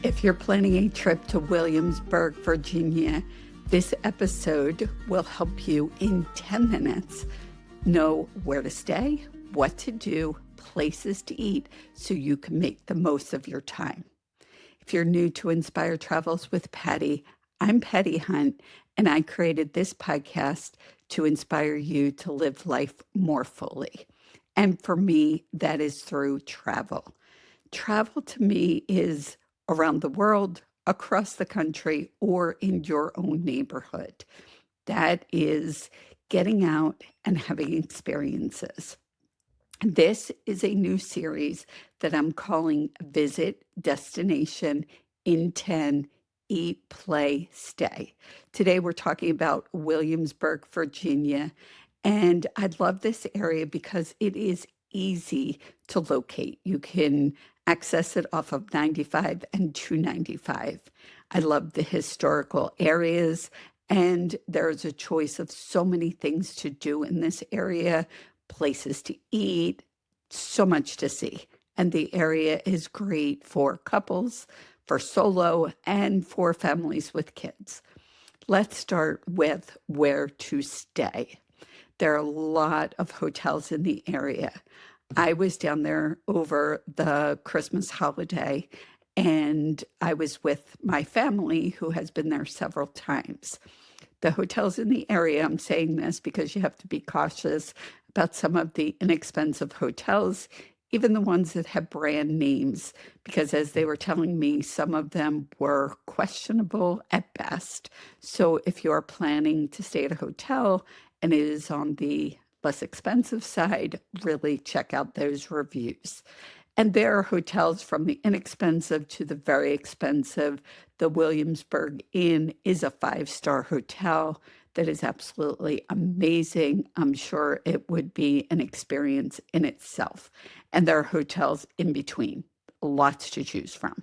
If you're planning a trip to Williamsburg, Virginia, this episode will help you in 10 minutes know where to stay, what to do, places to eat, so you can make the most of your time. If you're new to Inspire Travels with Patti, I'm Patti Hunt, and I created this podcast to inspire you to live life more fully. And for me, that is through travel. Travel to me is around the world, across the country, or in your own neighborhood. That is getting out and having experiences. This is a new series that I'm calling Visit Destination in 10 Eat, Play, Stay. Today we're talking about Williamsburg, Virginia, and I love this area because it is easy to locate. You can access it off of 95 and 295. I love the historical areas, and there's a choice of so many things to do in this area, places to eat, so much to see. And the area is great for couples, for solo, and for families with kids. Let's start with where to stay. There are a lot of hotels in the area. I was down there over the Christmas holiday, and I was with my family who has been there several times. The hotels in the area, I'm saying this because you have to be cautious about some of the inexpensive hotels, even the ones that have brand names, because as they were telling me, some of them were questionable at best. So if you are planning to stay at a hotel and it is on the less expensive side, really check out those reviews. And there are hotels from the inexpensive to the very expensive. The Williamsburg Inn is a 5-star hotel that is absolutely amazing. I'm sure it would be an experience in itself. And there are hotels in between, lots to choose from.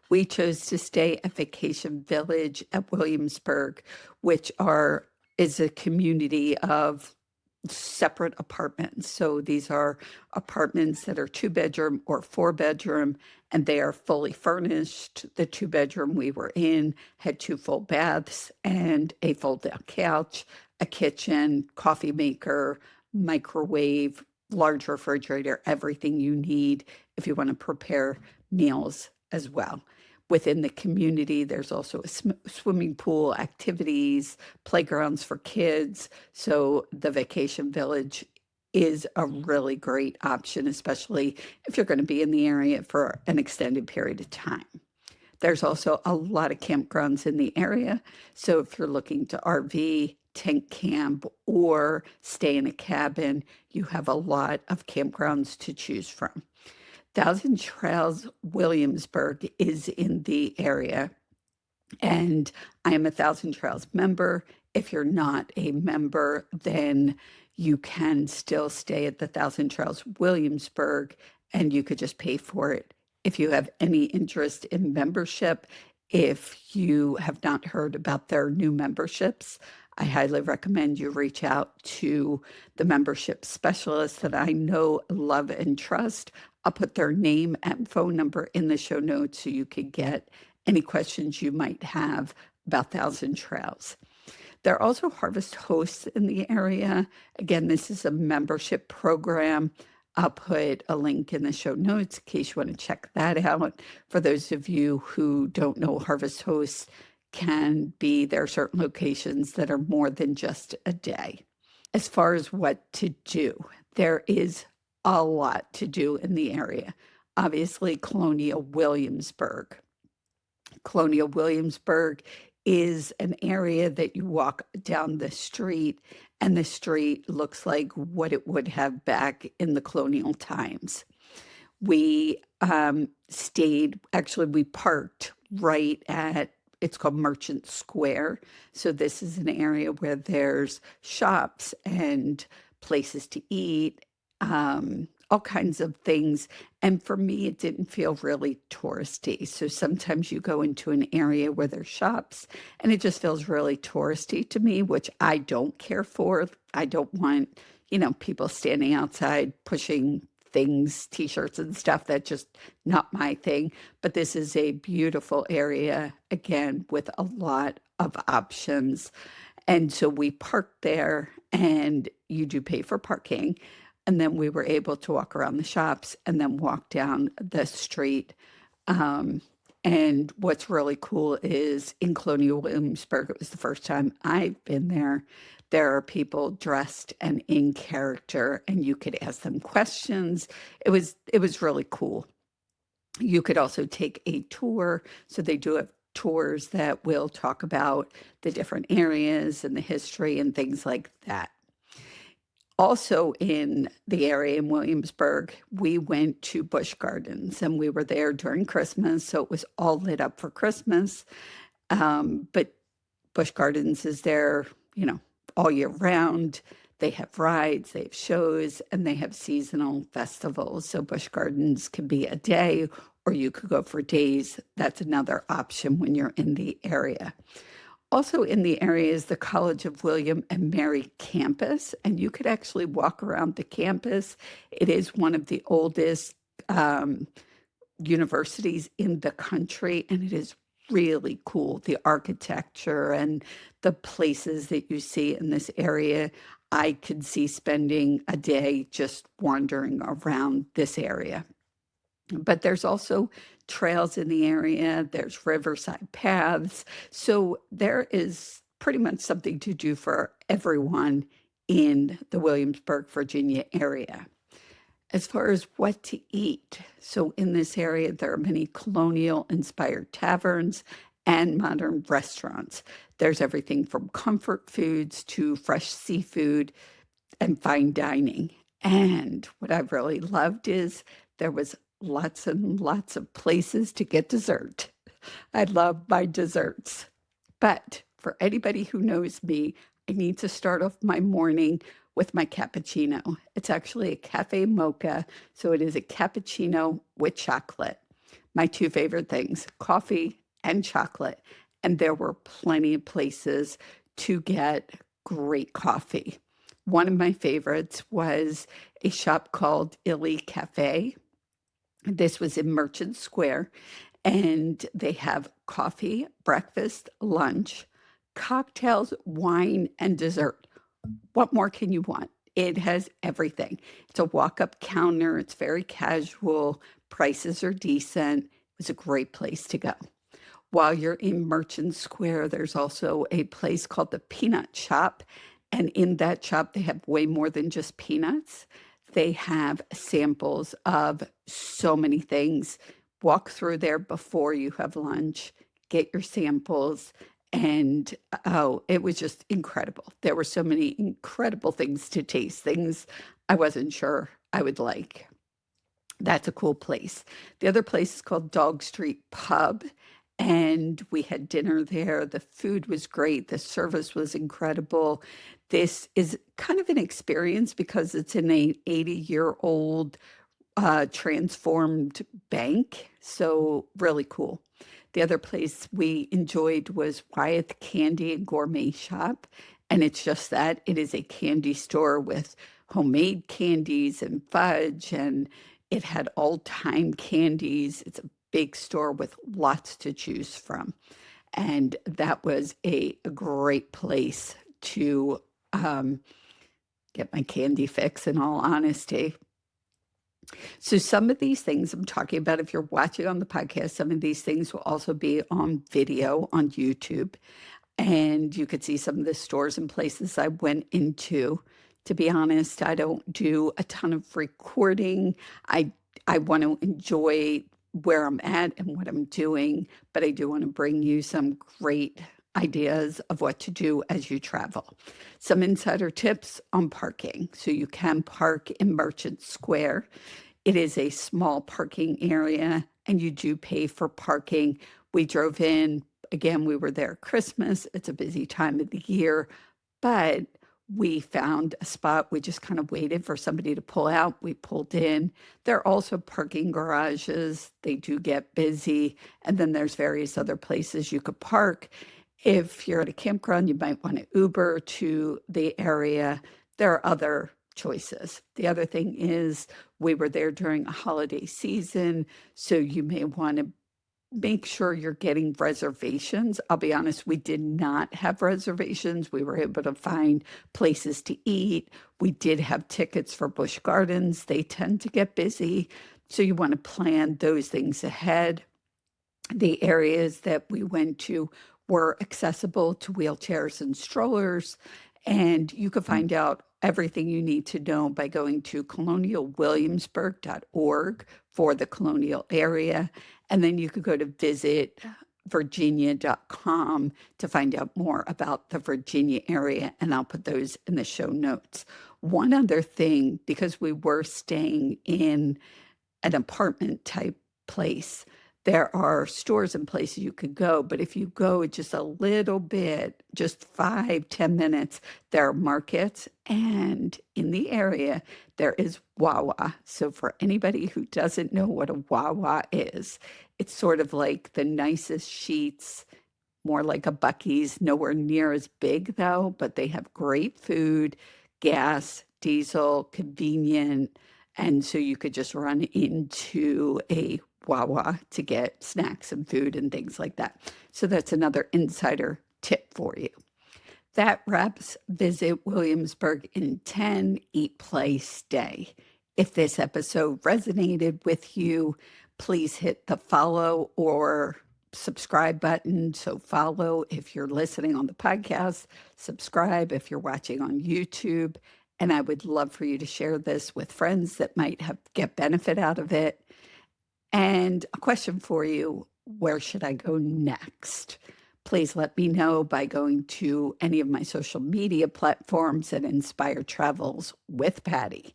We chose to stay at Vacation Village at Williamsburg, which is a community of separate apartments. So these are apartments that are 2-bedroom or 4-bedroom, and they are fully furnished. The 2-bedroom we were in had 2 full baths and a fold-down couch, a kitchen, coffee maker, microwave, large refrigerator, everything you need if you want to prepare meals as well. Within the community, there's also a swimming pool, activities, playgrounds for kids. So the Vacation Village is a really great option, especially if you're going to be in the area for an extended period of time. There's also a lot of campgrounds in the area. So if you're looking to RV, tent camp, or stay in a cabin, you have a lot of campgrounds to choose from. Thousand Trails Williamsburg is in the area, and I am a Thousand Trails member. If you're not a member, then you can still stay at the Thousand Trails Williamsburg, and you could just pay for it. If you have any interest in membership, if you have not heard about their new memberships, I highly recommend you reach out to the membership specialists that I know, love, and trust. I'll put their name and phone number in the show notes so you can get any questions you might have about Thousand Trails. There are also Harvest Hosts in the area. Again, this is a membership program. I'll put a link in the show notes in case you want to check that out. For those of you who don't know, Harvest Hosts there are certain locations that are more than just a day. As far as what to do, there is a lot to do in the area. Obviously, Colonial Williamsburg. Colonial Williamsburg is an area that you walk down the street, and the street looks like what it would have back in the colonial times. We we parked right at, it's called Merchant Square. So this is an area where there's shops and places to eat, all kinds of things. And for me, it didn't feel really touristy. So sometimes you go into an area where there's shops and it just feels really touristy to me, which I don't care for. I don't want, people standing outside pushing things, t-shirts and stuff. That's just not my thing. But this is a beautiful area, again, with a lot of options. And so we parked there, and you do pay for parking. And then we were able to walk around the shops and then walk down the street. Um, and what's really cool is in Colonial Williamsburg, it was the first time I've been there. There are people dressed and in character, and you could ask them questions. It was really cool. You could also take a tour. So they do have tours that will talk about the different areas and the history and things like that. Also in the area in Williamsburg, we went to Busch Gardens, and we were there during Christmas, so it was all lit up for Christmas. But Busch Gardens is there, all year round. They have rides, they have shows, and they have seasonal festivals. So Busch Gardens can be a day, or you could go for days. That's another option when you're in the area. Also in the area is the College of William and Mary campus, and you could actually walk around the campus. It is one of the oldest universities in the country, and it is really cool. The architecture and the places that you see in this area. I could see spending a day just wandering around this area. But there's also trails in the area, there's riverside paths. So there is pretty much something to do for everyone in the Williamsburg, Virginia area. As far as what to eat, so in this area, there are many colonial-inspired taverns and modern restaurants. There's everything from comfort foods to fresh seafood and fine dining. And what I've really loved is there was lots and lots of places to get dessert. I love my desserts. But for anybody who knows me, I need to start off my morning with my cappuccino. It's actually a cafe mocha, so it is a cappuccino with chocolate. My two favorite things, coffee and chocolate. And there were plenty of places to get great coffee. One of my favorites was a shop called Illy Cafe. This was in Merchant Square, and they have coffee, breakfast, lunch, cocktails, wine, and dessert. What more can you want? It has everything. It's a walk-up counter. It's very casual. Prices are decent. It was a great place to go. While you're in Merchant Square, there's also a place called the Peanut Shop. And in that shop, they have way more than just peanuts. They have samples of so many things. Walk through there before you have lunch, get your samples, and oh, it was just incredible. There were so many incredible things to taste, things I wasn't sure I would like. That's a cool place. The other place is called Dog Street Pub, and we had dinner there. The food was great. The service was incredible. This is kind of an experience because it's in an 80-year-old transformed bank. So really cool. The other place we enjoyed was Wyeth Candy and Gourmet Shop. And it's just that it is a candy store with homemade candies and fudge, and it had all-time candies. It's a big store with lots to choose from. And that was a great place to get my candy fix, in all honesty. So some of these things I'm talking about, if you're watching on the podcast, some of these things will also be on video on YouTube. And you could see some of the stores and places I went into. To be honest, I don't do a ton of recording. I want to enjoy where I'm at and what I'm doing, but I do want to bring you some great ideas of what to do as you travel. Some insider tips on parking. So you can park in Merchant Square. It is a small parking area, and you do pay for parking. We drove in. Again, we were there Christmas. It's a busy time of the year, but we found a spot. We just kind of waited for somebody to pull out. We pulled in. There are also parking garages. They do get busy. And then there's various other places you could park. If you're at a campground, you might want to Uber to the area. There are other choices. The other thing is We were there during a holiday season, so you may want to make sure you're getting reservations. I'll be honest, we did not have reservations. We were able to find places to eat. We did have tickets for Busch Gardens. They tend to get busy, so you want to plan those things ahead. The areas that we went to were accessible to wheelchairs and strollers, and you can find out everything you need to know by going to colonialwilliamsburg.org for the colonial area. And then you could go to visitvirginia.com to find out more about the Virginia area, and I'll put those in the show notes. One other thing, because we were staying in an apartment type place, there are stores and places you could go, but if you go just a little bit, just 5-10 minutes, there are markets, and in the area there is Wawa. So for anybody who doesn't know what a Wawa is, it's sort of like the nicest Sheets, more like a Buc-ee's, nowhere near as big though, but they have great food, gas, diesel, convenient, and so you could just run into a Wawa to get snacks and food and things like that. So that's another insider tip for you. That wraps Visit Williamsburg in 10, Eat, Play, Stay. If this episode resonated with you, please hit the follow or subscribe button. So follow if you're listening on the podcast, subscribe if you're watching on YouTube. And I would love for you to share this with friends that might get benefit out of it. And a question for you, where should I go next? Please let me know by going to any of my social media platforms at Inspire Travels with Patti.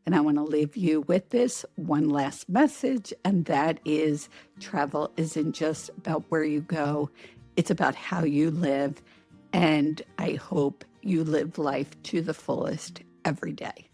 And I want to leave you with this one last message, and that is travel isn't just about where you go, it's about how you live. And I hope you live life to the fullest every day.